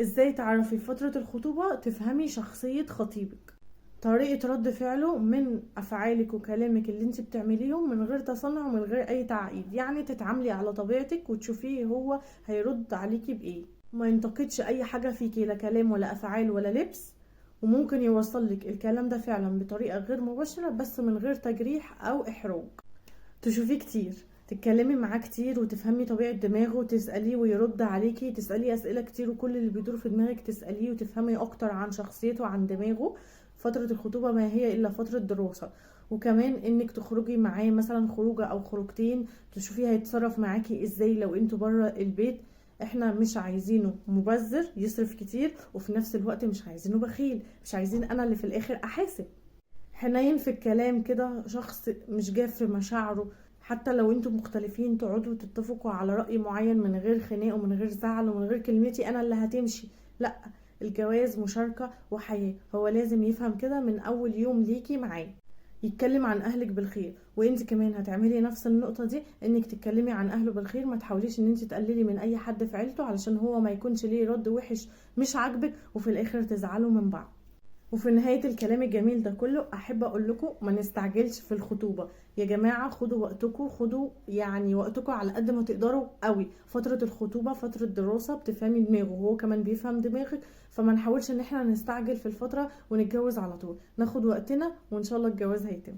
ازاي تعرفي في فترة الخطوبة تفهمي شخصية خطيبك؟ طريقة رد فعله من افعالك وكلامك اللي انت بتعمليهم من غير تصنع ومن غير اي تعقيد، يعني تتعاملي على طبيعتك وتشوفيه هو هيرد عليكي بايه. ما ينتقدش اي حاجة فيكي، لا كلام ولا افعال ولا لبس. وممكن يوصل لك الكلام ده فعلا بطريقة غير مباشرة بس من غير تجريح او احراج. تشوفيه كتير، تتكلمي معاه كتير وتفهمي طبيعة دماغه، تسأليه ويرد عليكي، تسأليه أسئلة كتير وكل اللي بيدور في دماغك تسأليه وتفهمي أكتر عن شخصيته عن دماغه. فترة الخطوبة ما هي إلا فترة دراسة. وكمان انك تخرجي معاه مثلا خروجة او خروجتين، تشوفيه هيتصرف معاكي ازاي لو انتوا بره البيت. احنا مش عايزينه مبذر يصرف كتير، وفي نفس الوقت مش عايزينه بخيل، مش عايزين انا اللي في الاخر احاسب. حنين في الكلام كده، شخص مش جاف في مشاعره. حتى لو انتوا مختلفين تقعدوا تتفقوا على رأي معين من غير خناق ومن غير زعل ومن غير كلمتي انا اللي هتمشي. لا، الجواز مشاركة وحياة، هو لازم يفهم كده من اول يوم ليكي معاه. يتكلم عن اهلك بالخير، وانت كمان هتعملي نفس النقطة دي، انك تتكلمي عن اهله بالخير. ما تحاوليش ان انت تقللي من اي حد في عيلته علشان هو ما يكونش ليه رد وحش مش عاجبك وفي الاخر تزعلوا من بعض. وفي نهاية الكلام الجميل ده كله أحب أقول لكم ما نستعجلش في الخطوبة. يا جماعة خدوا وقتكم، خدوا يعني وقتكم على قد ما تقدروا قوي. فترة الخطوبة فترة دراسة، بتفهمي دماغه وهو كمان بيفهم دماغك. فما نحاولش ان احنا نستعجل في الفترة ونتجوز على طول، ناخد وقتنا وان شاء الله الجواز هيتم.